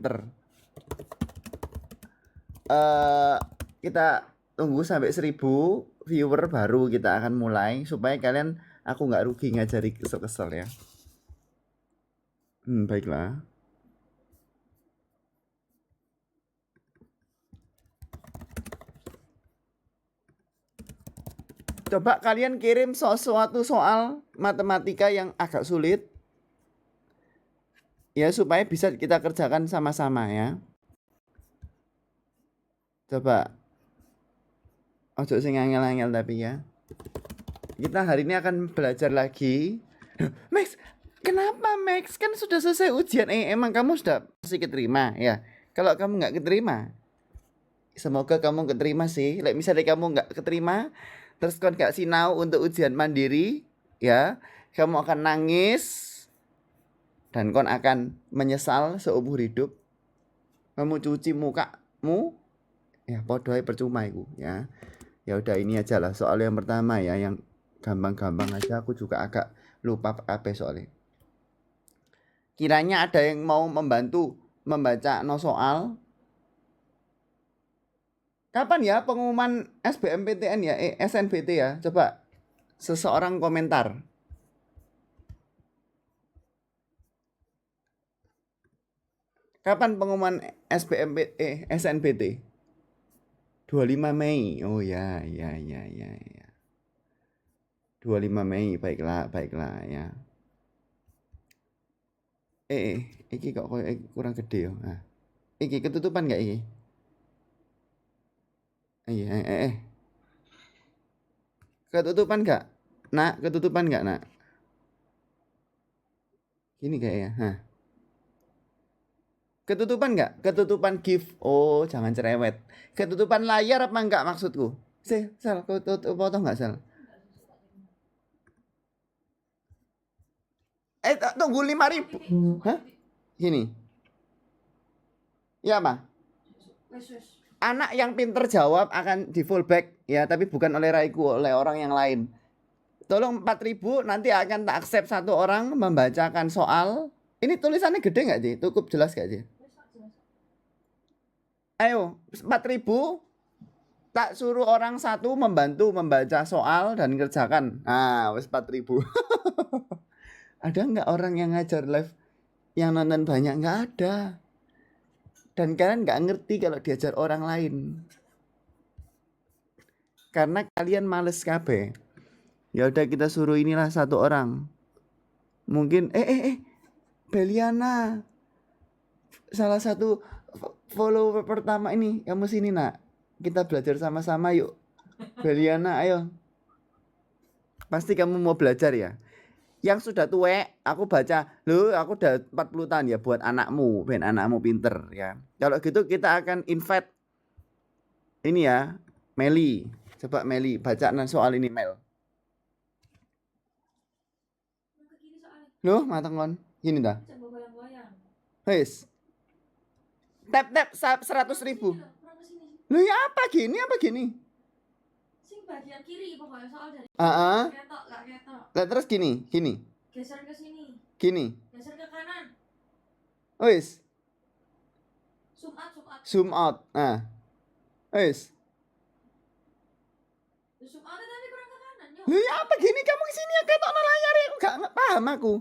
pinter. Kita tunggu sampai 1000 viewer baru kita akan mulai supaya kalian aku nggak rugi ngajari kesel-kesel ya. Baiklah. Coba kalian kirim sesuatu soal matematika yang agak sulit ya supaya bisa kita kerjakan sama-sama ya. Coba. Ojo sing angel-angel tapi ya. Kita hari ini akan belajar lagi. Max, kenapa Max? Kan sudah selesai ujian. Emang kamu sudah pasti keterima ya? Kalau kamu nggak keterima, semoga kamu keterima sih. Misalnya kamu nggak keterima, terus kon gak sinau untuk ujian mandiri, ya, kamu akan nangis dan kon akan menyesal seumur hidup. Kamu cuci mukamu, ya podoh percuma itu ya. Ya udah ini aja lah soal yang pertama ya, yang gampang-gampang aja. Aku juga agak lupa apa soalnya. Kiranya ada yang mau membantu membaca no soal. Kapan ya pengumuman SBMPTN ya, SNBT ya? Coba seseorang komentar. Kapan pengumuman SNBT? 25 Mei. Oh ya. 25 Mei, baiklah ya. Iki kok kurang gede ya. Nah. Iki ketutupan enggak iki? Ketutupan enggak? Nak, ketutupan enggak, Nak? Gini kayaknya. Hah. Ketutupan enggak? Ketutupan gift. Oh, jangan cerewet. Ketutupan layar apa enggak maksudku? Sel, potong enggak, Sel? Tunggu 5.000. Hah? Gini. Ya, apa? Anak yang pinter jawab akan di fallback ya, tapi bukan oleh Raiku, oleh orang yang lain. Tolong 4.000 nanti akan tak accept satu orang membacakan soal. Ini tulisannya gede enggak, Ji? Cukup jelas enggak, Ji? Ayo, 4.000 tak suruh orang satu membantu membaca soal dan kerjakan. Nah, wes 4.000. Ada nggak orang yang ngajar live yang nonton banyak? Nggak ada. Dan kalian nggak ngerti kalau diajar orang lain. Karena kalian males kabeh. Ya udah kita suruh inilah satu orang. Mungkin Beliana. Salah satu follower pertama ini, kamu sini Nak. Kita belajar sama-sama yuk. Beliana, ayo. Pasti kamu mau belajar ya. Yang sudah tuwek, aku baca. Loh, aku udah 40 tahun ya buat anakmu, ben anakmu pinter ya. Kalau gitu kita akan invite ini ya, Meli. Coba Meli baca soal ini, Mel. Loh, mateng kon. Gini dah. Wes. Tap 100.000. Loh ya apa gini? Sing bagian kiri pokoknya soal dari ketok, gak ketok. Nah, terus gini. Geser ke sini. Gini. Geser ke kanan. Wes. Zoom out. Nah. Wes. Zoom out tapi kurang ke kanan. Loh ya apa gini? Kamu kesini ya ketok no layar ya. Gak paham aku.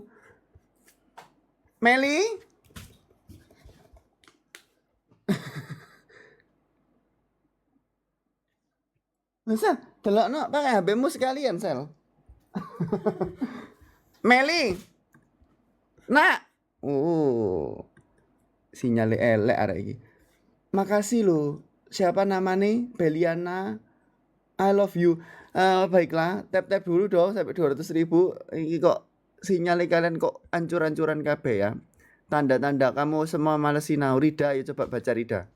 Meli. Sel, delokno pakai HP-mu sekalian, Sel. Meli. Nak. Sinyale elek arek iki. Makasih loh. Siapa namanya? Beliana. I love you. Baiklah, tap dulu dong sampai 200.000. Ini kok sinyalnya kalian kok ancur-ancuran kabeh ya. Tanda-tanda kamu semua males sinau. Rida, yuk coba baca Rida.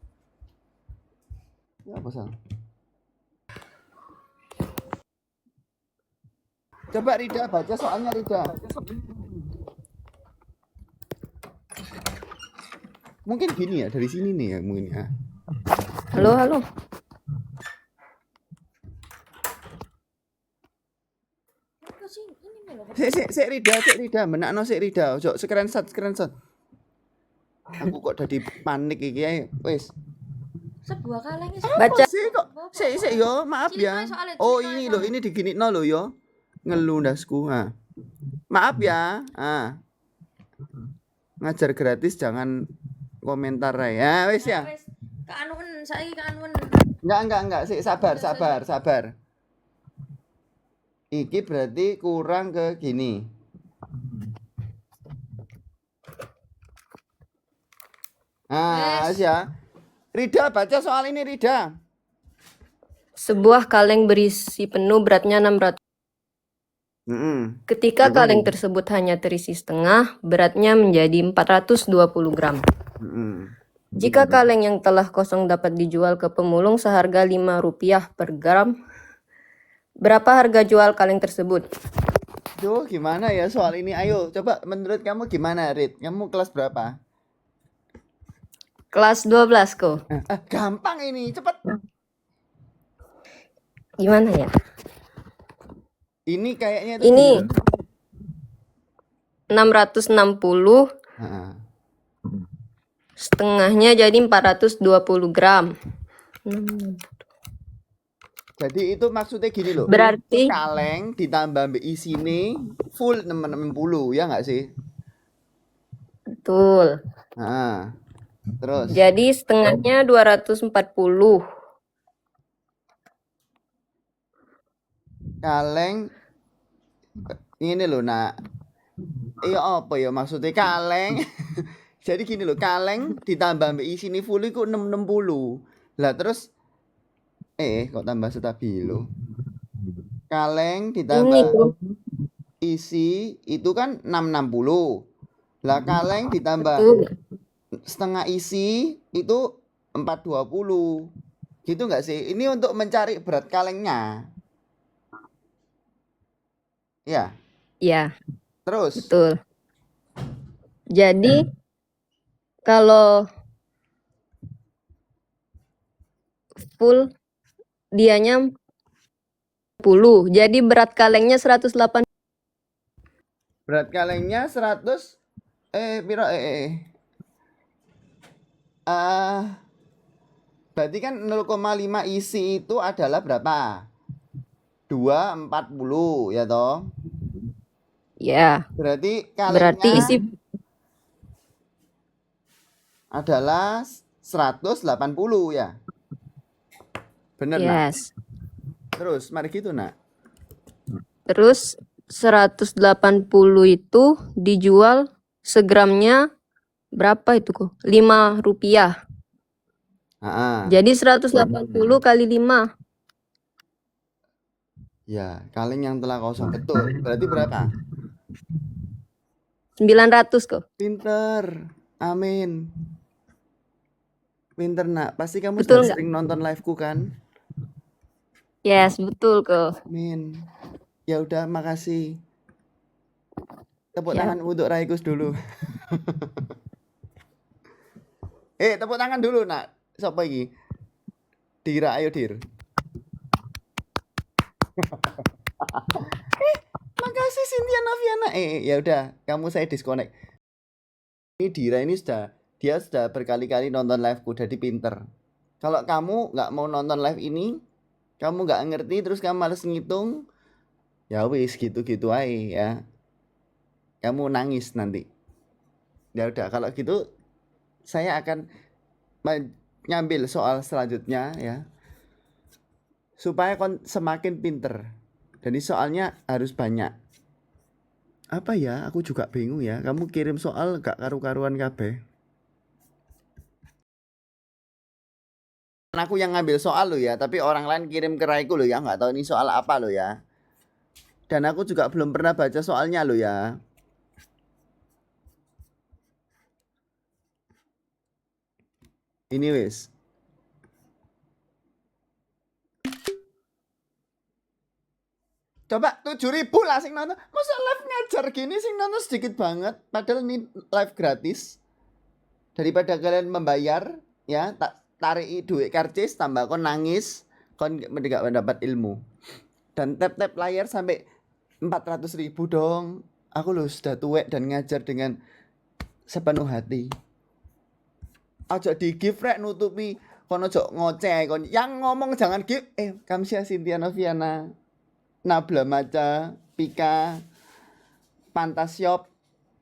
Ya apa salah? Coba Rida baca soalnya Rida. Mungkin gini ya, dari sini nih ya mungkin ya. Halo. Sik Rida, menakno sik Rida. Ojo screenshot. Aku kok jadi panik iki ae. Wis. Sebuah kaleng itu Baca. Sih kok. Sik yo, maaf ya. Oh, ini loh, ini diginitno loh yo. Ngelu ndasku. Ha. Maaf ya. Ah. Ngajar gratis jangan komentar ae. Ya, wis ya. keanuan saiki keanuan. Enggak. Sik, sabar. Iki berarti kurang ke gini. Ah, wis ya. Rida baca soal ini Rida. Sebuah kaleng berisi penuh beratnya 600. Ketika kaleng tersebut hanya terisi setengah, beratnya menjadi 420 gram. Jika kaleng yang telah kosong dapat dijual ke pemulung seharga Rp5 per gram, berapa harga jual kaleng tersebut? Duh, gimana ya soal ini? Ayo, coba menurut kamu gimana, Rid? Kamu kelas berapa? Kelas 12 kok. Gampang ini, cepet. Gimana ya? Ini kayaknya itu Ini gini loh. 660, Heeh. setengahnya jadi 420 gram. Jadi itu maksudnya gini loh. Berarti Kaleng ditambah isine full 60 ya nggak sih? betul. Nah, terus Jadi setengahnya 240. kaleng ini loh nak. Iya apa ya maksudnya kaleng? Jadi gini loh, kaleng ditambah isine full itu 660. Lah terus kok tambah stabilo? Kaleng Ini ditambah kok. isi itu kan 660. Lah kaleng ditambah Betul. setengah isi itu 420. Gitu nggak sih? Ini untuk mencari berat kalengnya. Ya, Ya, terus betul. Jadi kalau full dianya 10. Jadi berat kalengnya 180. berat kalengnya 100 piro berarti kan 0,5 isi itu adalah berapa? 240 ya toh? Ya, Berarti berarti kalengnya isi adalah 180 ya. Bener nak? yes. Terus mari gitu nak. Terus 180 itu dijual segramnya berapa itu kok? Rp5. Jadi 180 kali 5. Ya, kaleng yang telah kosong betul. Berarti berapa? 900 kok. Pinter. Amin. Pinter nak. Pasti kamu Betul sudah nggak? sering nonton liveku kan? Yes, betul kok. Amin. Ya udah, makasih. Tepuk Siap. tangan untuk Raikus dulu. Tepuk tangan dulu nak. Siapa iki? Dira, ayo Dir. Makasih Cynthia Noviana. Ya udah, kamu saya disconnect. Ini Dira ini dia sudah berkali-kali nonton liveku, jadi pinter. Kalau kamu nggak mau nonton live ini, kamu nggak ngerti, terus kamu males ngitung, ya wis gitu-gitu aja ya. Kamu nangis nanti. Ya udah, kalau gitu saya akan ngambil soal selanjutnya ya, supaya semakin pinter. Jadi soalnya harus banyak. Apa ya? Aku juga bingung ya. Kamu kirim soal gak karu-karuan kabeh. Aku yang ngambil soal lo ya, tapi orang lain kirim ke Raiku lo ya, nggak tahu ini soal apa lo ya. Dan aku juga belum pernah baca soalnya lo ya. Ini wis. Coba 7.000 lah sing nonton. Masa live ngajar gini sing nonton sedikit banget. Padahal ini live gratis. Daripada kalian membayar ya, tarik duit karcis tambah kon nangis, kon gak mendapat ilmu. Dan tap layar sampai 400.000 dong. Aku loh sudah tuwek dan ngajar dengan sepenuh hati. Aja di give rek nutupi kono ojo ngoceh kon. Yang ngomong jangan give. Kamsia Cynthia Noviana, Nabla Maca, Pika, Pantasiop,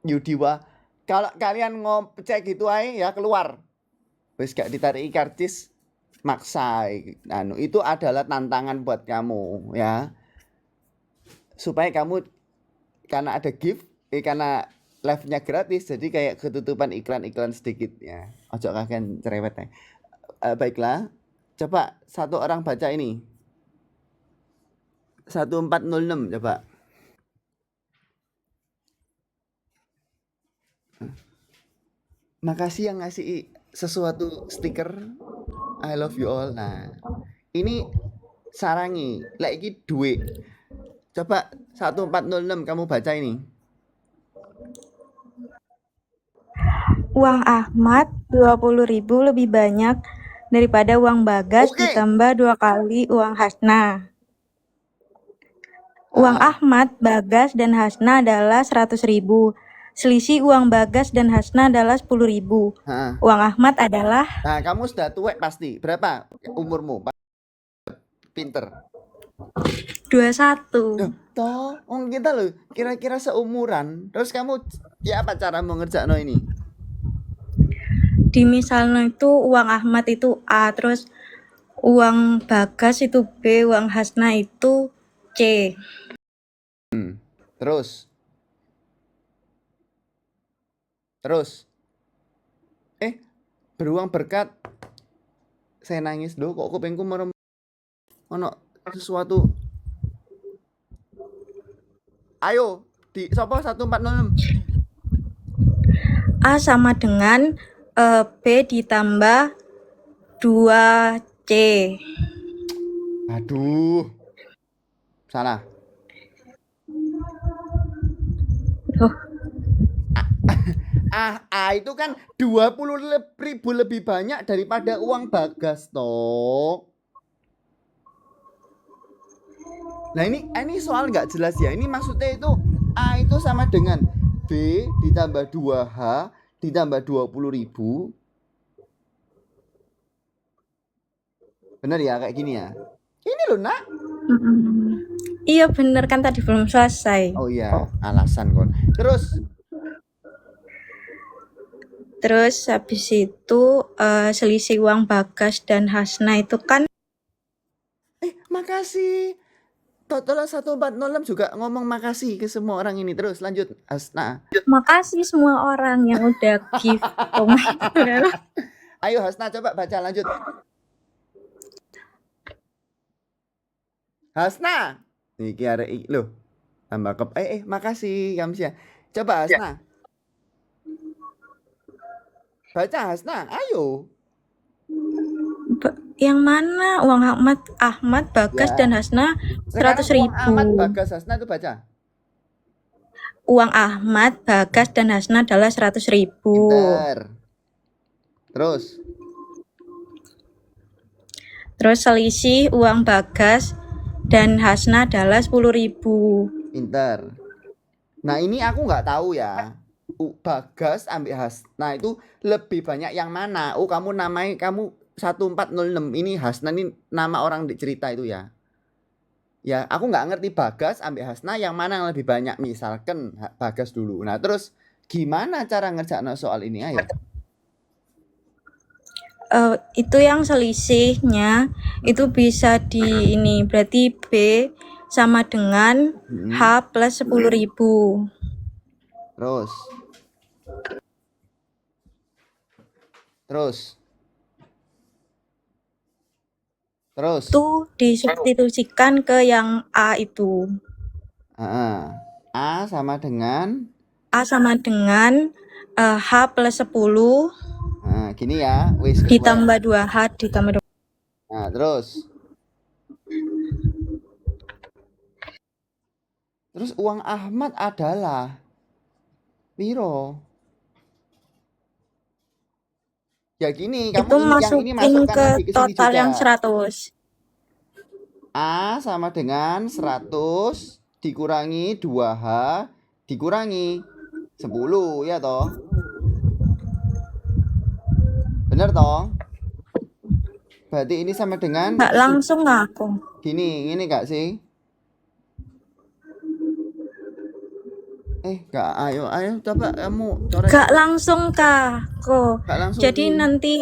Yudiwa. Kalau kalian ngecek gitu aja ya keluar. Wis gak ditarik karcis maksa. Itu adalah tantangan buat kamu ya. Supaya kamu karena ada gift, karena live-nya gratis jadi kayak ketutupan iklan-iklan sedikit ya. Ojo kakean cerewet ya. Baiklah. Coba satu orang baca ini. 1406 coba. Makasih yang ngasih sesuatu stiker I love you all. Nah, ini sarangi, lek iki duit. Coba 1406 kamu baca ini. Uang Ahmad 20.000 lebih banyak daripada uang Bagas Oke. ditambah 2 kali uang Hasna. Uang Ahmad, Bagas, dan Hasna adalah 100.000. Selisih uang Bagas dan Hasna adalah 10.000. Heeh. Uang Ahmad adalah Nah, kamu sudah tuwek pasti. Berapa umurmu? Pinter. 21. Toh, kita loh kira-kira seumuran. Terus kamu ya apa cara mengerjakan ini? Di misalnya itu uang Ahmad itu A, terus uang Bagas itu B, uang Hasna itu C. Terus beruang berkat. Saya nangis loh, kok kupingku merem. Ono sesuatu. Ayo, di sopo 1406. A sama dengan B ditambah 2C. Aduh. Salah. Oh. A itu kan 20.000 lebih banyak daripada uang Bagas toh. Nah ini soal nggak jelas ya. Ini maksudnya itu A itu sama dengan B ditambah 2H ditambah 20.000. Bener ya kayak gini ya. Ini loh nak. Iya bener kan tadi belum selesai. Oh iya, alasan kon. Terus habis itu selisih uang Bagas dan Hasna itu kan Makasih. Total 1406 juga ngomong makasih ke semua orang ini. Terus lanjut Hasna. makasih semua orang yang udah give komen. Ayo Hasna coba baca lanjut. Hasna. Niki arek loh. Tambah makasih Kamsia. Coba Hasna. Baca Hasna, ayo. Yang mana uang Ahmad Bagas Ya. dan Hasna 100.000. Uang Ahmad Bagas Hasna itu baca. Uang Ahmad Bagas dan Hasna adalah 100.000. Pinter. Terus selisih uang Bagas dan Hasna adalah 10.000. Pinter. Nah ini aku nggak tahu ya. Bagas ambil Hasna itu lebih banyak yang mana? Kamu 1406 ini Hasna ini nama orang di cerita itu ya. Ya aku nggak ngerti Bagas ambil Hasna yang mana yang lebih banyak. Misalkan Bagas dulu. Nah terus gimana cara ngerjain soal ini ayo? Itu yang selisihnya itu bisa di ini berarti B sama dengan H plus 10.000. Terus Itu disubstitusikan ke yang A itu. A sama dengan H plus 10. Nah, gini ya, wis ditambah 2H ditambah 2. Nah, terus uang Ahmad adalah piro? Ya gini, kamu itu yang ini masukin masukkan ke lagi ke sini total juga. yang 100. A sama dengan 100 dikurangi 2H dikurangi 10 ya toh? Bener toh? Berarti ini sama dengan Nggak langsung aku. gini, ini gak sih? Gak, ayo coba kamu coret Nggak itu. langsung Kak. Kok. Gak langsung Jadi ki. nanti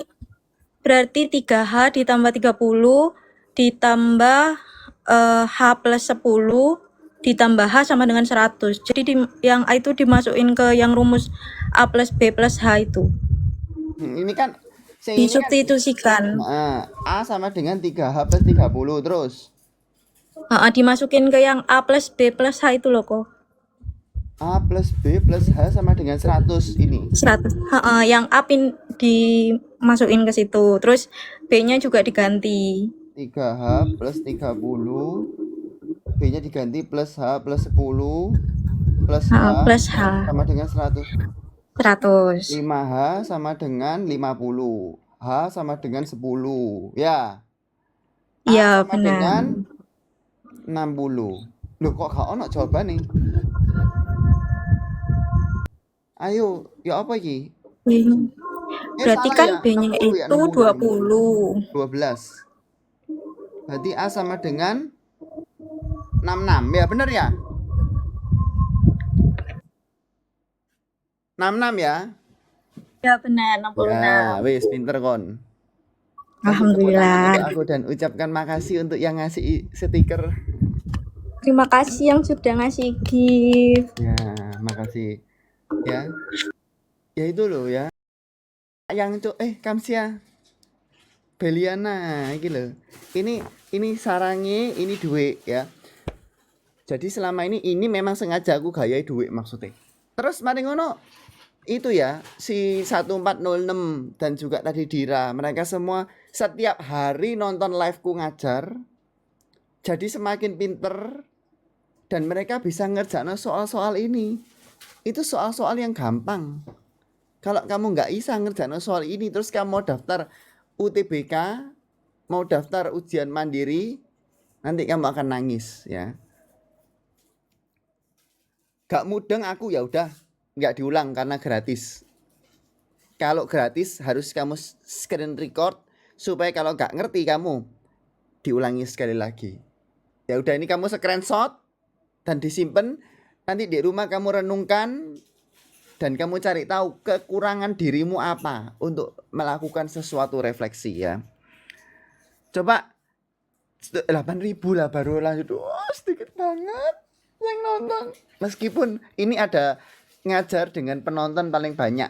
berarti 3H ditambah 30 ditambah H plus 10 ditambah H sama dengan 100. Jadi yang A itu dimasukin ke yang rumus A plus B plus H itu. Ini kan, ini kan, Disubstitusikan. nah, A sama dengan 3H plus 30 terus. Dimasukin ke yang A plus B plus H itu loh kok. A plus B plus H sama dengan 100 ini. 100. Yang A dimasukin ke situ. Terus B-nya juga diganti. 3H plus 30, B-nya diganti plus H plus 10 plus H Plus H sama dengan 100. 100. 5H sama dengan 50. H sama dengan 10. Ya. A Iya sama benar. dengan 60. Loh kok gak ono jawaban nih? Ayo, ya apa iki? Berarti salah kan ya? B-nya 60 ya, itu 60. 20. 12. Berarti A sama dengan 66. Ya bener ya? 66 ya? Ya benar 66. Ya, wis pinter kon. Kasih Alhamdulillah. tepuk tangan untuk aku dan ucapkan makasih untuk yang ngasih stiker. Terima kasih yang sudah ngasih gift. Ya, makasih. Ya. Ya itu loh ya. Yang Kamsia. Beliana iki lho. Ini sarange, ini duit ya. Jadi selama ini memang sengaja aku gayai duit maksudnya. Terus mari ngono itu ya, si 1406 dan juga tadi Dira, mereka semua setiap hari nonton liveku ngajar. Jadi semakin pinter dan mereka bisa ngerjain soal-soal ini. Itu soal-soal yang gampang. Kalau kamu nggak bisa ngerjain soal ini, terus kamu mau daftar UTBK, mau daftar ujian mandiri, nanti kamu akan nangis ya. Gak mudeng aku ya udah nggak diulang karena gratis. Kalau gratis harus kamu screen record supaya kalau nggak ngerti kamu diulangi sekali lagi. Ya udah ini kamu screenshot dan disimpan, nanti di rumah kamu renungkan dan kamu cari tahu kekurangan dirimu apa untuk melakukan sesuatu refleksi ya. Coba 8.000 lah baru lanjut. Wah, sedikit banget yang nonton. Meskipun ini ada ngajar dengan penonton paling banyak.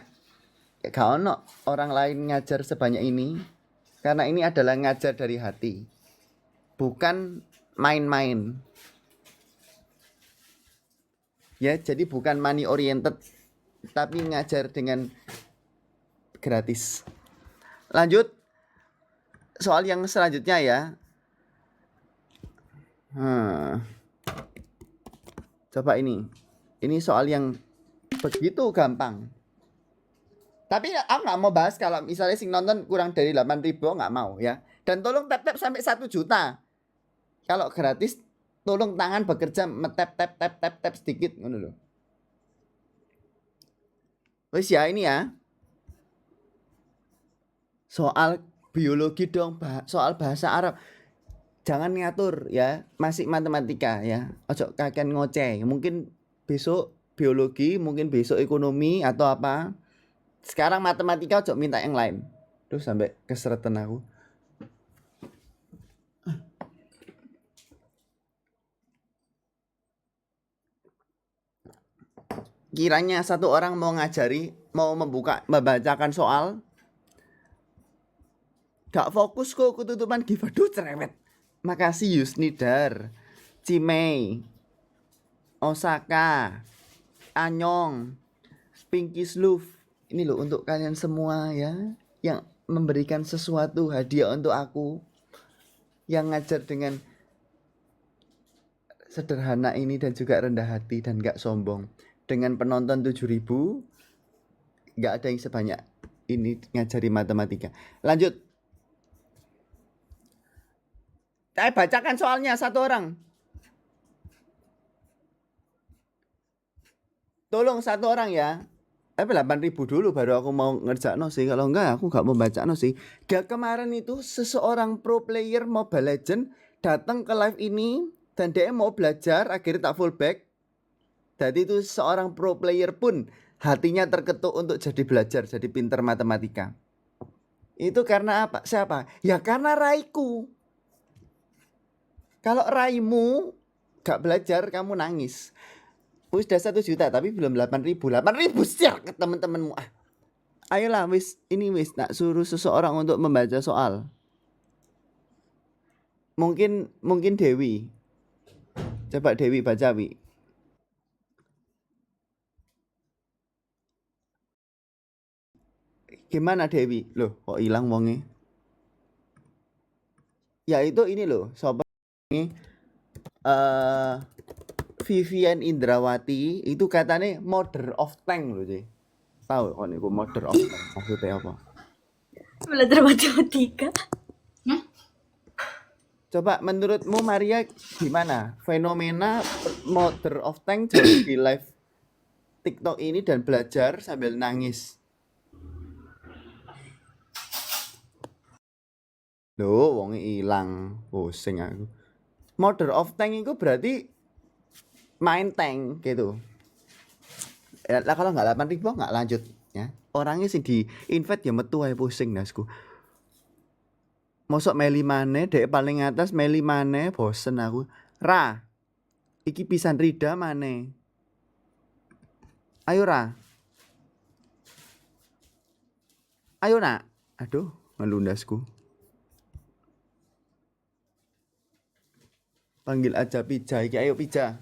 Gak ono orang lain ngajar sebanyak ini. Karena ini adalah ngajar dari hati. Bukan main-main. Ya, jadi bukan money oriented, tapi ngajar dengan gratis. Lanjut soal yang selanjutnya ya. Coba ini soal yang begitu gampang. Tapi aku nggak mau bahas kalau misalnya sing nonton kurang dari 8.000, nggak mau ya. Dan tolong tap-tap sampai 1 juta. Kalau gratis tolong tangan bekerja tap sedikit ngono lho. Wis ya ini ya. Soal biologi dong, soal bahasa Arab. Jangan ngatur ya, masih matematika ya. Ojo kakean ngoceh. Mungkin besok biologi, mungkin besok ekonomi atau apa. Sekarang matematika ojo minta yang lain. Terus sampai keseretan aku. Kiranya satu orang mau ngajari, mau membacakan soal, gak fokus kok ketutupan give. Aduh cerewet. Makasih Yusnidar, Cimei, Osaka, Anyong, Pinky Sloof. Ini loh untuk kalian semua ya, yang memberikan sesuatu hadiah untuk aku, yang ngajar dengan sederhana ini dan juga rendah hati dan gak sombong. Dengan penonton 7.000, gak ada yang sebanyak ini ngajari matematika. Lanjut. Saya bacakan soalnya satu orang. Tolong satu orang ya. Tapi 8.000 dulu baru aku mau ngerjakno sih. Kalau enggak aku enggak mau bacano sih. Gak kemarin itu seseorang pro player Mobile Legend datang ke live ini dan dia mau belajar, akhirnya tak fullback. Jadi itu seorang pro player pun hatinya terketuk untuk jadi belajar, jadi pinter matematika. Itu karena apa? Siapa? Ya karena Raiku. Kalau Raimu gak belajar kamu nangis. Sudah 1 juta tapi belum 8.000. 8.000 share ke teman-temanmu. Ayolah wis, ini wis nak suruh seseorang untuk membaca soal. Mungkin Dewi. Coba Dewi baca, Wi. Gimana Dewi? Loh, kok hilang wonge? Ya itu ini loh, sobat ini Vivian Indrawati itu katanya Mother of Tank loh, Ci. Tahu kok niku Mother of Tank maksudnya apa? Belajar matematika. Coba menurutmu Maria gimana fenomena Mother of Tank jadi di live TikTok ini dan belajar sambil nangis? Loh, wong hilang, pusing aku. Mother of Tank itu berarti main tank gitu. Ya, kalau nggak 8.000 nggak lanjut ya. Orangnya sih di invite ya metu ae pusing nasku. Mosok meli maneh dek paling atas meli maneh bosen aku. Ra. Iki pisan Rida maneh. Ayo Ra. Ayo nak. Aduh, ngelundasku. Panggil aja Pija iki, ayo Pija.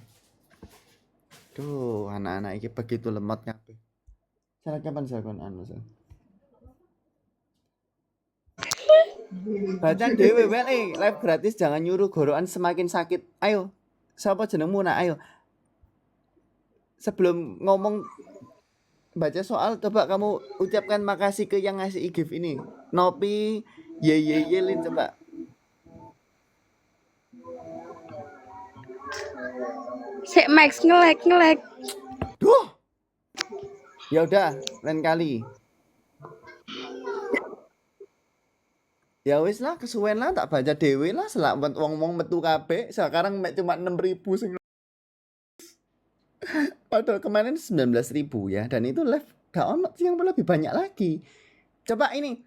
Duh, anak-anak iki begitu lemot kabeh. Salah kapan anu sel. Bacaan dhewe wae, live gratis jangan nyuruh gorokan semakin sakit. Ayo. Siapa jenengmu nak? Ayo. Sebelum ngomong baca soal, coba kamu ucapkan makasih ke yang ngasih gift ini. Nopi, Lin coba. Sik Max ngelek. Duh. Ya udah, lain kali. Ya wis lah, kesuwen lah tak baca dhewe lah, selak wong-wong metu kabeh. Sekarang cuma 6.000 sing. Padahal kemarin 19.000 ya, dan itu live gak ono yang lebih banyak lagi. Coba ini.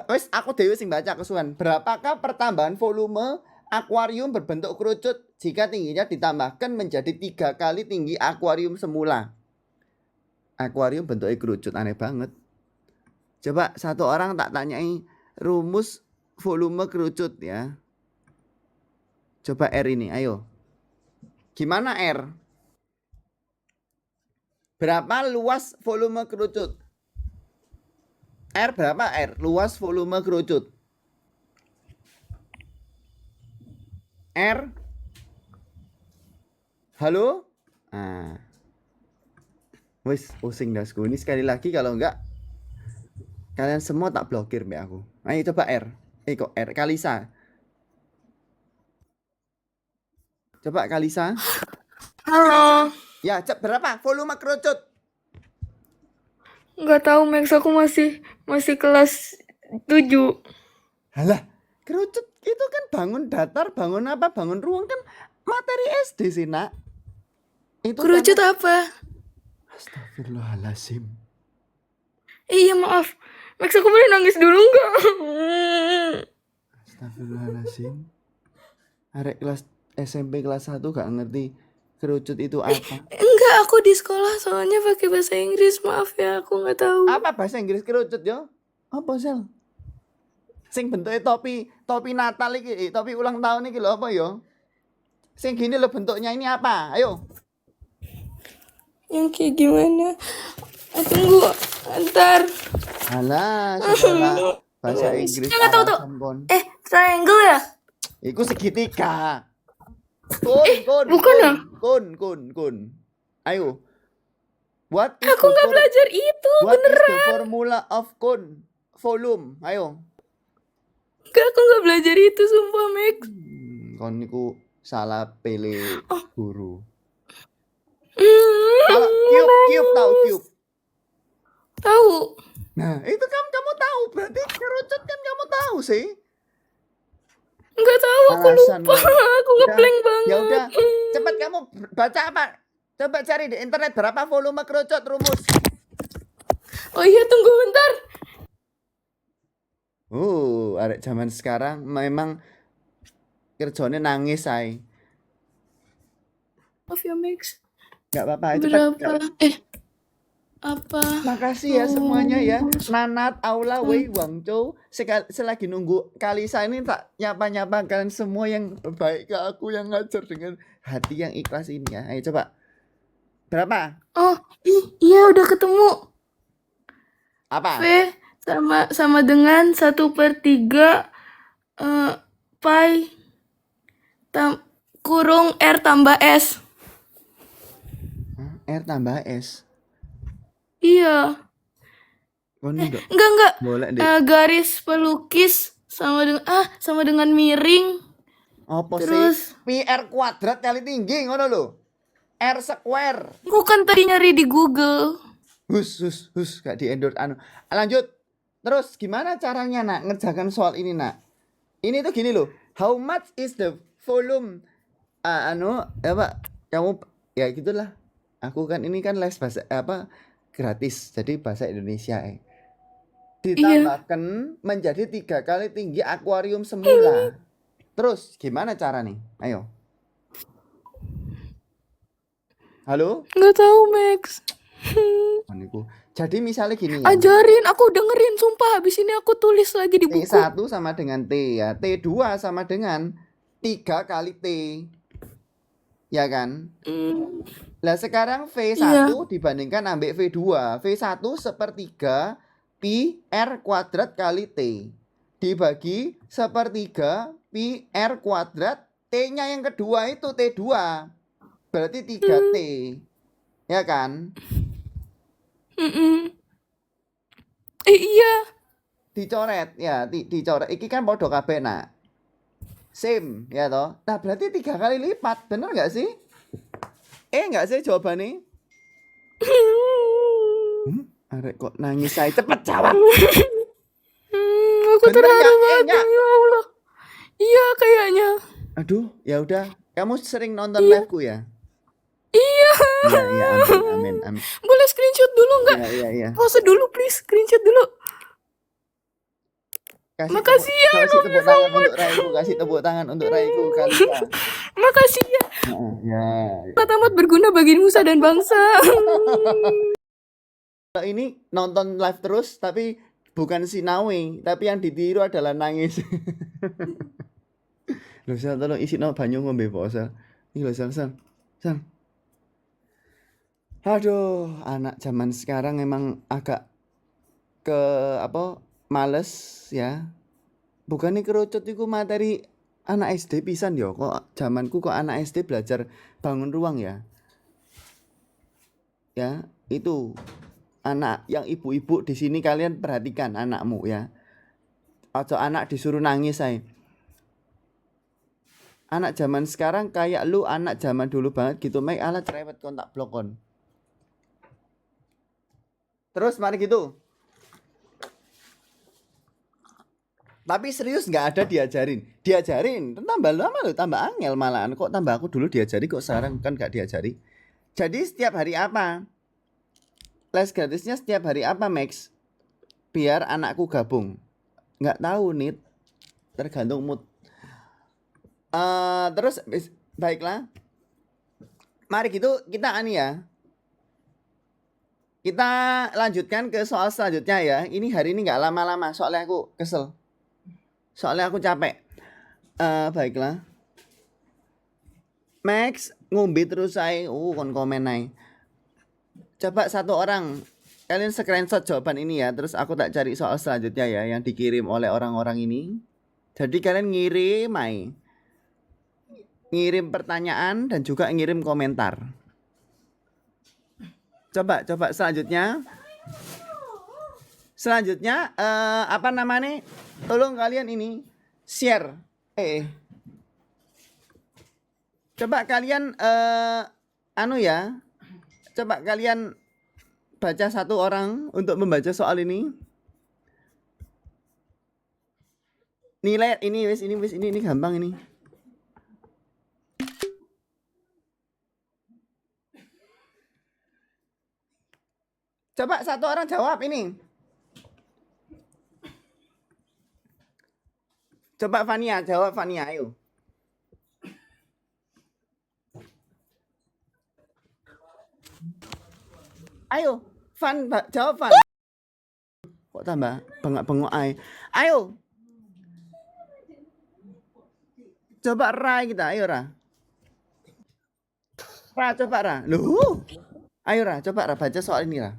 Wis aku dhewe sing baca kesuwen. Berapakah pertambahan volume akuarium berbentuk kerucut jika tingginya ditambahkan menjadi 3 kali tinggi akuarium semula? Akuarium bentuknya kerucut, aneh banget. Coba satu orang tak tanyai rumus volume kerucut ya. Coba R ini, ayo. Gimana R? Berapa luas volume kerucut? R berapa R? Luas volume kerucut. R? Halo? Wis pusing dasku. Ini sekali lagi kalau enggak kalian semua tak blokir mbak aku. Ayo coba R. Kok R? Kalisa. Coba Kalisa. Halo. Ya, berapa volume kerucut? Nggak tahu Max, aku masih kelas 7. Halah, kerucut itu kan bangun datar, bangun apa, bangun ruang kan materi SD sih, Nak. Itu Kerucut karena... apa? Astagfirullahaladzim. Iya maaf. Max, aku boleh nangis dulu nggak? Astagfirullahaladzim. Arek kelas SMP kelas 1 gak ngerti kerucut itu apa. Enggak, aku di sekolah soalnya pakai bahasa Inggris. Maaf ya, aku nggak tahu. Apa bahasa Inggris kerucut yo? Apa sel? Sing bentuknya topi Natal iki, topi ulang tahun iki lho apa yo? Sing gini lho bentuknya ini apa? Ayo. Yang kayak gimana? Tunggu, ntar. Alah, sekolah bahasa Inggris. Nggak tahu tuh. Triangle ya? Iku segitiga. bukan ya? Kun. Ayo. Aku nggak belajar itu, What is beneran. the formula of cone? Volume. Ayo. Enggak, aku nggak belajar itu, sumpah Max. Kon niku salah pilih guru. Hmm, Kalau cube tahu cube. Tahu. Nah, itu kan kamu tahu, berarti kerucut kan kamu tahu sih. Nggak tahu, aku Alasanmu. lupa. Aku Udah, ngeblank ya banget. udah, cepat kamu baca apa? Coba cari di internet berapa volume kerucut rumus. Oh iya, tunggu bentar. Arek zaman sekarang memang kerjanya nangis, say. Maaf ya, Max. Nggak apa-apa, cepat. Berapa? Apa? Makasih ya semuanya ya. Nanat, Aula, Wei, Wangzhou. Selagi nunggu Kalisa ini tak nyapa-nyapa kalian semua yang baik ke aku, yang ngajar dengan hati yang ikhlas ini ya. Ayo coba. Berapa? Oh, iya udah ketemu. Apa? V sama dengan 1/3 pi kurung R tambah S. R tambah S. Iya. Oh, ini enggak. Enggak. Boleh deh. Garis pelukis sama dengan miring. Apa Terus? sih? Pi R kuadrat kali tinggi ngono lho. R square. Aku kan tadi nyari di Google. Hus, gak di endorse anu. Lanjut. Terus gimana caranya nak ngerjakan soal ini nak? Ini tuh gini loh. How much is the volume? Kamu ya gitulah. Aku kan ini kan les bahasa gratis. Jadi bahasa Indonesia. Ditambahkan menjadi 3 kali tinggi akuarium semula. Terus gimana cara nih? Ayo. Halo? Nggak tahu, Max. Maniku. Jadi misalnya gini ya. Ajarin, aku dengerin sumpah. Habis ini aku tulis lagi di buku. T1 sama dengan T ya. T2 sama dengan 3 kali T. Ya kan? Lah sekarang V1 dibandingkan ambek V2. V1 sepertiga pi R kuadrat kali T. Dibagi sepertiga pi R kuadrat. T-nya yang kedua itu T2. Berarti 3T. Ya kan? Iya. Dicoret ya, dicoret. Iki kan podo kabeh nak. Same ya toh. Nah berarti 3 kali lipat, bener nggak sih? Nggak sih jawabannya? Arek kok nangis saya, cepet jawab. Aku Bener terharu nggak? banget, Nggak? ya Allah. Iya kayaknya. Aduh, ya udah. Kamu sering nonton live-ku ya? Iya. Iya, amin. Boleh screenshot dulu nggak? Iya. Pause dulu please, screenshot dulu. Makasih ya, kasih tepuk tangan untuk Raiku, kasih tepuk tangan untuk Raiku Kalisa. Makasih ya. Ya. Amat berguna bagi nusa dan bangsa. Kalau ini nonton live terus tapi bukan sinawing, tapi yang ditiru adalah nangis. Loh, Sal, tolong isi no banyu ngombe pose. Iki lho, Sal. Aduh, anak zaman sekarang emang agak males ya. Bukannya kerucut iku materi anak SD pisan yo. Kok zamanku kok anak SD belajar bangun ruang ya. Ya, itu anak yang ibu-ibu di sini kalian perhatikan anakmu ya. Atau anak disuruh nangis saya. Anak zaman sekarang kayak lu anak zaman dulu banget gitu, make ala cerewet kontak blokon. Terus mari gitu. Tapi serius nggak ada diajarin. Tambah lama lo, tambah angel malahan. Kok tambah aku dulu diajari, kok sekarang kan nggak diajari. Jadi setiap hari apa? Les gratisnya setiap hari apa, Max? Biar anakku gabung. Nggak tahu nih, tergantung mood. Terus baiklah. Mari gitu kita ya. Kita lanjutkan ke soal selanjutnya ya. Ini hari ini nggak lama-lama, soalnya aku kesel. Soalnya aku capek. Baiklah. Max ngombe terus saya. Kon komen aja. Coba satu orang kalian screenshot jawaban ini ya. Terus aku tak cari soal selanjutnya ya yang dikirim oleh orang-orang ini. Jadi kalian ngirim pertanyaan dan juga ngirim komentar. Coba selanjutnya. Apa namanya? Tolong kalian ini share. Coba kalian Coba kalian baca satu orang untuk membaca soal ini. Nilai ini gampang ini. Coba satu orang jawab ini. Coba Fania, jawab Fania, ayo. Ayo, jawab Fan. Kok tambah bengok-bengok ai. Ayo. Coba Ra kita, ayo Ra. Ra, coba Ra. Loh. Ayo Ra, coba Ra baca soal ini Ra.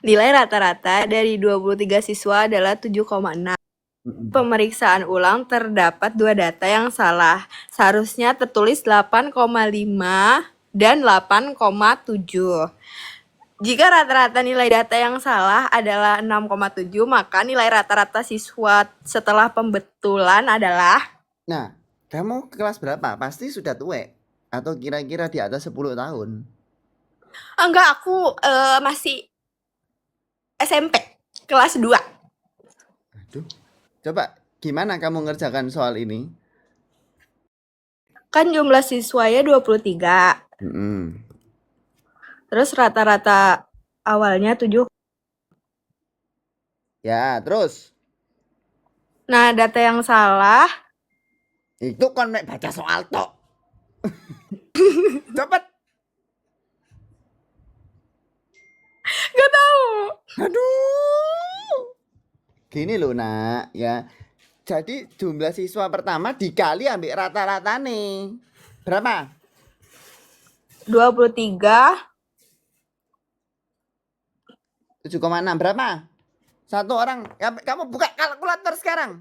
Nilai rata-rata dari 23 siswa adalah 7,6. Pemeriksaan ulang terdapat 2 data yang salah. Seharusnya tertulis 8,5 dan 8,7. Jika rata-rata nilai data yang salah adalah 6,7, maka nilai rata-rata siswa setelah pembetulan adalah... Nah, kamu kelas berapa? Pasti sudah tua atau kira-kira di atas 10 tahun? Enggak, aku masih SMP, kelas 2. Aduh. Coba gimana kamu ngerjakan soal ini? Kan jumlah siswanya 23. Terus rata-rata awalnya 7. Ya, terus? Nah, data yang salah... Itu kan mek baca soal tok. Cepet. Gak tahu. Aduh. Gini loh nak, ya. Jadi jumlah siswa pertama dikali ambil rata-rata nih. Berapa? 23. 7,6 berapa? Satu orang. Kamu buka kalkulator sekarang.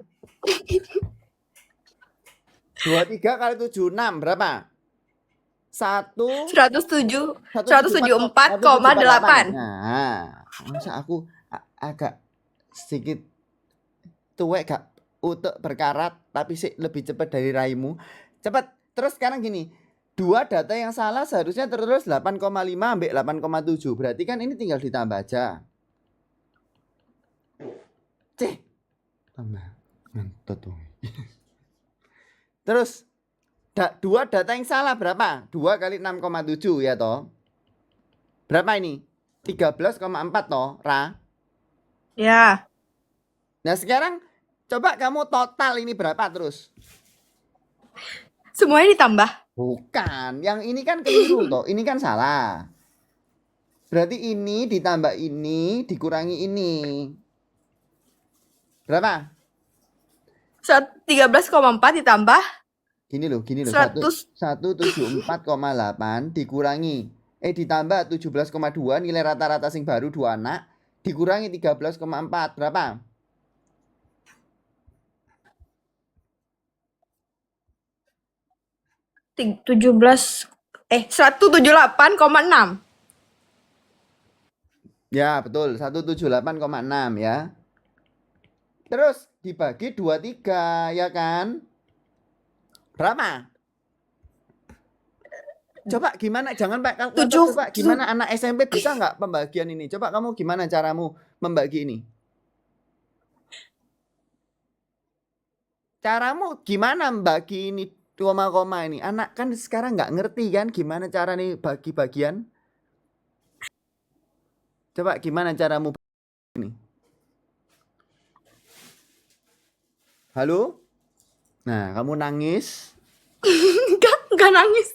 23 kali 76 berapa? 174,8. Nah, masa aku agak sedikit tuwek gak utek berkarat tapi sih lebih cepat dari raimu. Cepat. Terus sekarang gini. 2 data yang salah seharusnya tertulis 8,5 ambil 8,7. Berarti kan ini tinggal ditambah aja. Cih. Tambah. Ngentot tuh. Terus 2 data yang salah berapa? 2 kali 6,7 ya toh. Berapa ini? 13,4 toh, Ra? Ya. Nah sekarang coba kamu total ini berapa terus? Semuanya ditambah. Bukan, yang ini kan keliru toh. Ini kan salah. Berarti ini ditambah ini dikurangi ini. Berapa? 13,4 ditambah Gini loh 100. 174,8 dikurangi ditambah 17,2 nilai rata-rata sing baru 2 anak dikurangi 13,4 berapa? .17 178,6. Ya betul 178,6 ya. Terus dibagi 23 ya kan? Berapa? Coba gimana? Jangan Pak kalkulator. Coba gimana anak SMP bisa nggak pembagian ini? Coba kamu gimana caramu membagi ini? Caramu gimana membagi ini koma-koma ini? Anak kan sekarang nggak ngerti kan gimana cara nih bagi bagian? Coba gimana caramu ini? Halo? Nah, kamu nangis? Enggak nangis.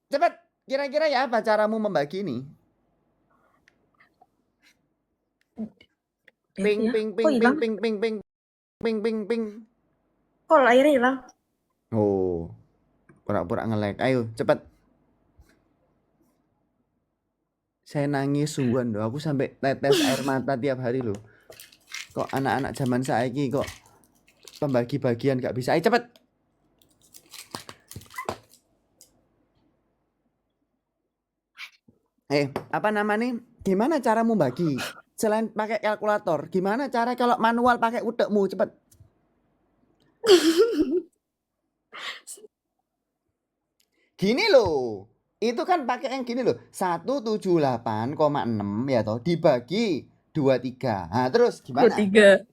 Cepat, kira-kira ya apa caramu membagi ini? Ping ping ping ping ping ping ping ping ping ping. Kok airnya hilang? Oh, pura-pura nge-lag. Ayo, cepat. Saya nangis sungguhan loh. Aku sampai tetes air mata tiap hari loh. Kok anak-anak zaman saiki kok pembagi bagian gak bisa. Ayo cepet. Apa namanya? Gimana caramu bagi? Selain pakai kalkulator, gimana cara kalau manual pakai utekmu? Cepet. Gini loh. Itu kan pakai yang gini loh. 178,6 ya toh dibagi 23. Nah, terus gimana? 23.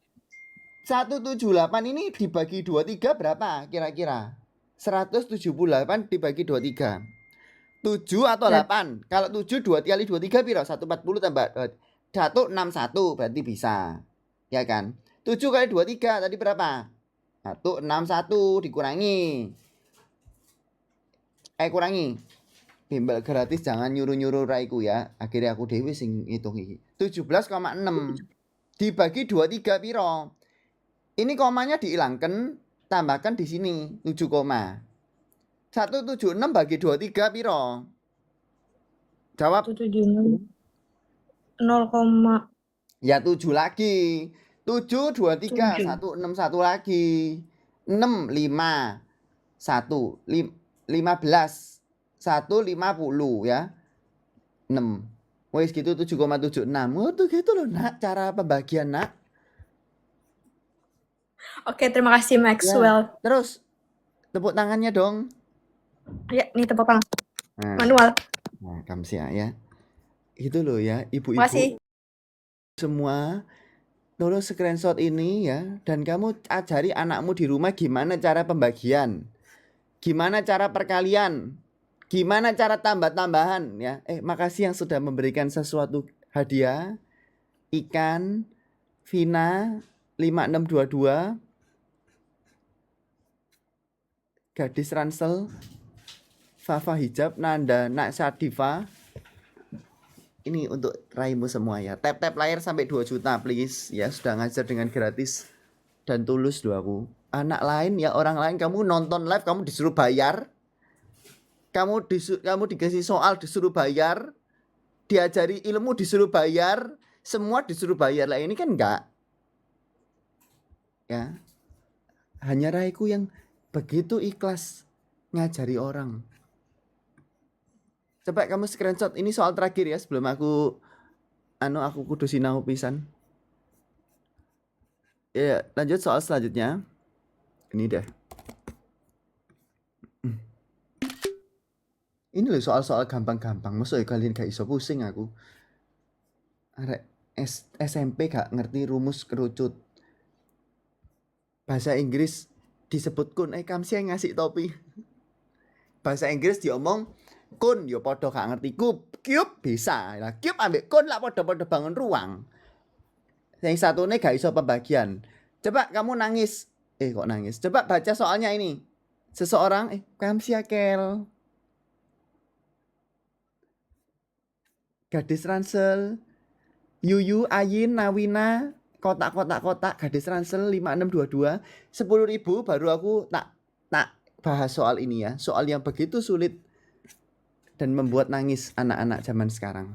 178 ini dibagi 23 berapa kira-kira? 178 dibagi 23. 7 atau 8? Kalau 7 2 kali 23 piro? 140 tambah 161 berarti bisa. Ya kan? 7 kali 23 tadi berapa? 161 dikurangi. Kurangi. Bimbel gratis jangan nyuruh-nyuruh raiku ya. Akhirnya aku dewe sing ngitung iki. 17,6 dibagi 23 piro? Ini komanya dihilangkan, tambahkan di sini 7 koma. 176 bagi 23 piro? Jawab. 176 0, Ya 7 lagi. 7 23 7. 161 lagi. 6 5 1 15 150 ya. 6. Wes gitu 7,76. Oh tuh gitu loh nak cara pembagian nak. Oke, terima kasih Maxwell. Terus tepuk tangannya dong. Ya, ini tepuk tangan. Nah, Manual. nah Kamsia ya. Itu loh ya ibu-ibu Makasih. semua. Tolong screenshot ini ya. Dan kamu ajari anakmu di rumah gimana cara pembagian. Gimana cara perkalian. Gimana cara tambah-tambahan ya. Makasih yang sudah memberikan sesuatu hadiah. Ikan Vina 5622. Gadis Ransel Fafa Hijab Nanda Nak Sadifa. Ini untuk raimu semua ya. Tap-tap layar sampai 2 juta please. Ya sudah ngajar dengan gratis dan tulus loh aku. Anak lain ya orang lain kamu nonton live kamu disuruh bayar. Kamu dikasih soal disuruh bayar. Diajari ilmu disuruh bayar. Semua disuruh bayar lah ini kan enggak. Ya. Hanya raiku yang begitu ikhlas ngajari orang. Coba kamu screenshot ini soal terakhir ya sebelum aku kudu sinau pisan. Ya, lanjut soal selanjutnya. Ini deh. Ini loh soal-soal gampang-gampang. Maksudnya kalian gak iso pusing aku. Arek SMP gak ngerti rumus kerucut. Bahasa Inggris disebut kun. Kamsia ngasih topi. Bahasa Inggris diomong kun yo podo gak ngerti cube bisa. Lah cube ambek kun lah podo-podo bangun ruang. Yang satunya gak iso pembagian. Coba kamu nangis. Kok nangis? Coba baca soalnya ini. Seseorang Kamsia kel. Gadis Ransel, Yuyu, Ayin, Nawina, kotak, Gadis Ransel 5622, 10.000 baru aku tak bahas soal ini ya. Soal yang begitu sulit dan membuat nangis anak-anak zaman sekarang.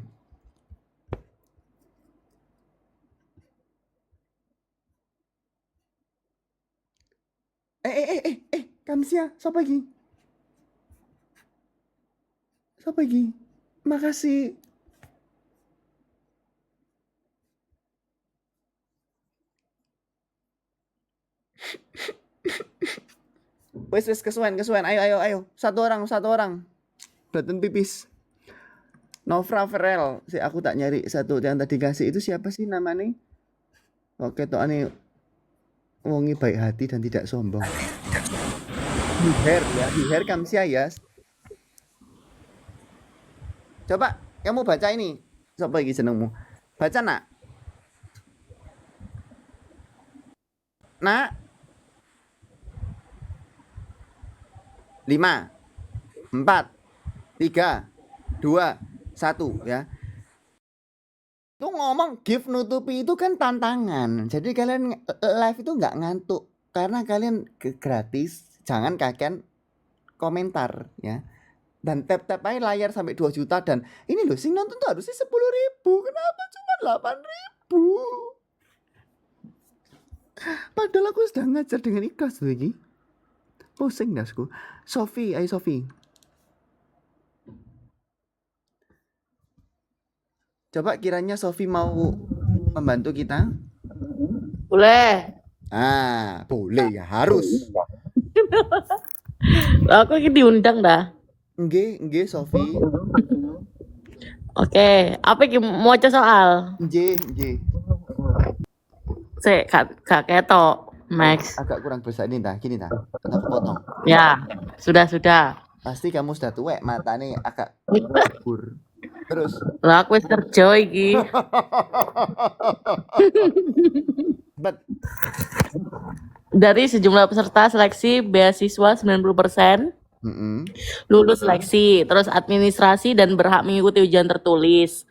Kamsia, siapa lagi? Makasih. Wes kesuwen. Ayo. Satu orang. Button pipis. Novra Ferel. Aku tak nyari satu yang tadi kasih itu siapa sih namanya? Oke, toh ane wongi baik hati dan tidak sombong. Hiher Kamsia ya. Coba kamu baca ini. Siapa lagi senengmu? Baca nak. Nak. 5 4 3 2 1 ya. Itu ngomong gift nutupi itu kan tantangan. Jadi kalian live itu nggak ngantuk karena kalian gratis. Jangan kalian komentar ya. Dan tap aja layar sampai 2 juta dan ini loh sing nonton tuh harusnya 10.000. Kenapa cuma 8.000? Padahal aku sudah ngajar dengan ikhlas lagi. Pusing dasku. Sofi, ayo Sofi. Coba kiranya Sofi mau membantu kita? Boleh. Boleh ya, harus. Aku ini diundang dah. Nggih Sofi. Oke, apa iki mau soal? Nggih. Sik, gak ketok, Max. Agak kurang besar ini dah, gini dah. Aku potong. Ya, sudah. Pasti kamu sudah tuwek, matanya agak kabur. Terus. Lah aku wis kerja iki. Dari sejumlah peserta seleksi beasiswa 90% lulus seleksi, terus administrasi dan berhak mengikuti ujian tertulis.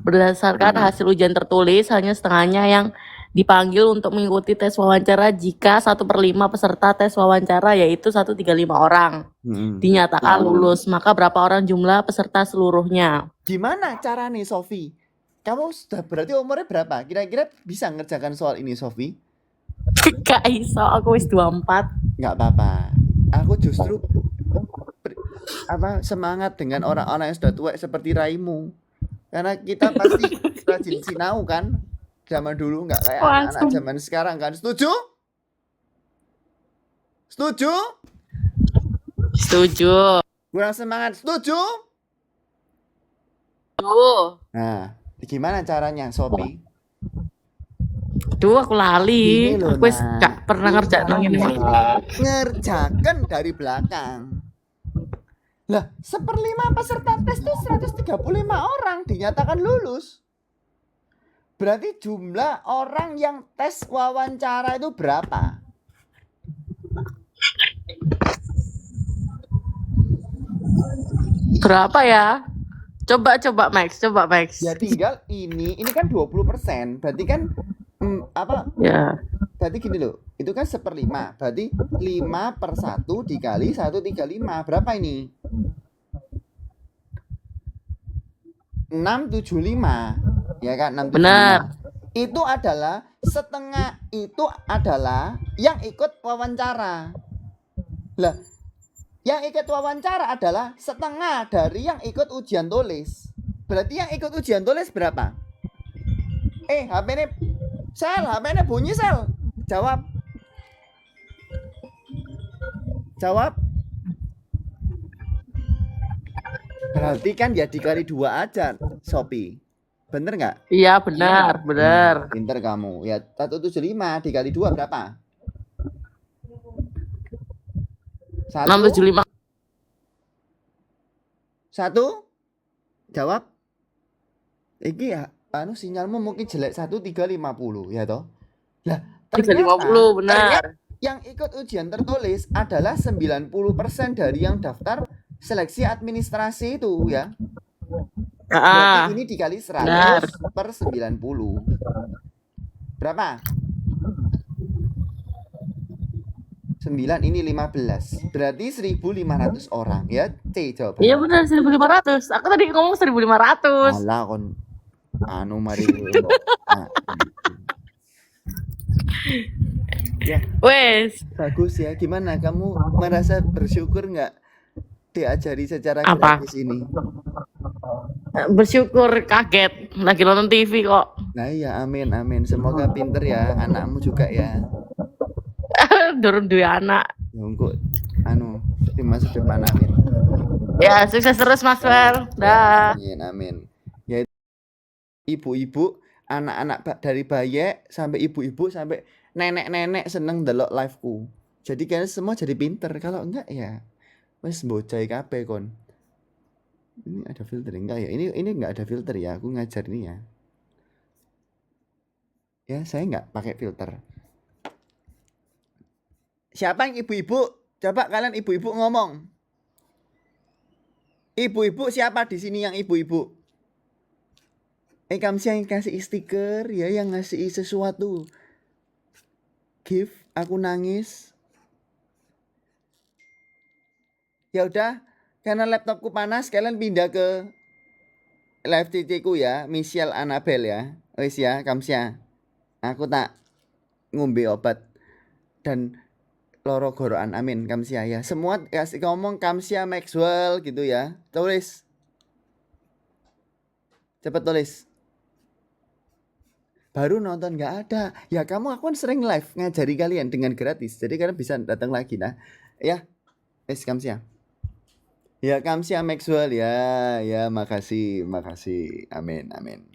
Berdasarkan hasil ujian tertulis, hanya setengahnya yang dipanggil untuk mengikuti tes wawancara jika 1/5 peserta tes wawancara, yaitu 135 orang, dinyatakan lulus. Maka berapa orang jumlah peserta seluruhnya? Gimana cara nih Sofi? Kamu sudah berarti umurnya berapa? Kira-kira bisa ngerjakan soal ini Sofi? Gak iso, aku wis 24. Nggak apa-apa. Aku justru semangat dengan orang-orang yang sudah tua seperti Raimu. Karena kita pasti rajin sinau kan? Zaman dulu nggak kayak anak-anak zaman sekarang kan? Setuju? Kurang semangat. Setuju? Nah, gimana caranya Sofi? Duh, aku lali. Gini loh, Aku wis gak pernah ngerjain ini. Ngerjakan dari belakang. Lah, 1/5 peserta tes itu 135 orang dinyatakan lulus. Berarti jumlah orang yang tes wawancara itu berapa? Berapa ya? Coba Max. Ya tinggal ini kan 20%. Berarti kan Ya. Berarti gini loh, itu kan 1/5. Berarti 5/1 dikali 135. Berapa ini? 675. Ya kan, 675. Benar. Itu adalah setengah, itu adalah yang ikut wawancara. Lah, yang ikut wawancara adalah setengah dari yang ikut ujian tulis. Berarti yang ikut ujian tulis berapa? HP-nya bunyi, Sel. Jawab. Berarti kan ya dikali 2 aja, Sophie. Bener nggak? Iya, benar. Pinter kamu. Ya 175 dikali 2 berapa? 675. 1? Jawab. Iki ya, sinyalmu mungkin jelek 1350 ya toh. Lah, 350 benar. Yang ikut ujian tertulis adalah 90% dari yang daftar seleksi administrasi itu ya. Berarti ini dikali 100/90. Berapa? 9 ini 15. Berarti 1.500 orang ya. C jawabannya. Iya benar 1.500. Aku tadi ngomong 1.500. Alah kon mari. Ya, Wes. bagus ya. Gimana kamu merasa bersyukur nggak diajari secara Apa? gratis ini? Bersyukur, kaget lagi nonton TV kok. Nah iya, amin. Semoga pinter ya anakmu juga ya. Durung duwe anak. Nunggu di masa depan, amin. Ya, sukses terus Mas Fer. Dah. Amin. Ya, ibu-ibu, anak-anak dari bayi sampai ibu-ibu sampai nenek-nenek seneng delok liveku. Jadi kalian semua jadi pinter. Kalau enggak ya wes bocai kabeh kon. Ini ada filter enggak ya? Ini enggak ada filter ya. Aku ngajar ini ya. Ya, saya enggak pakai filter. Siapa yang ibu-ibu? Coba kalian ibu-ibu ngomong. Ibu-ibu siapa di sini yang ibu-ibu? Kamu sih yang kasih stiker ya, yang ngasih sesuatu. Gift, aku nangis. Ya udah, karena laptopku panas, kalian pindah ke live CC ku ya, Michelle Annabelle ya. Wis ya, Kamsia. Aku tak ngombe obat dan loro gorokan, amin. Kamsia ya. Semua kasih ngomong Kamsia Maxwell gitu ya. Tulis. Cepet tulis. Baru nonton nggak ada. Ya kamu, aku kan sering live ngajari kalian dengan gratis. Jadi kalian bisa datang lagi nah. Ya. Kamsia. Ya, kamsia Maxwell ya. Ya, makasih, makasih. Amin, amin.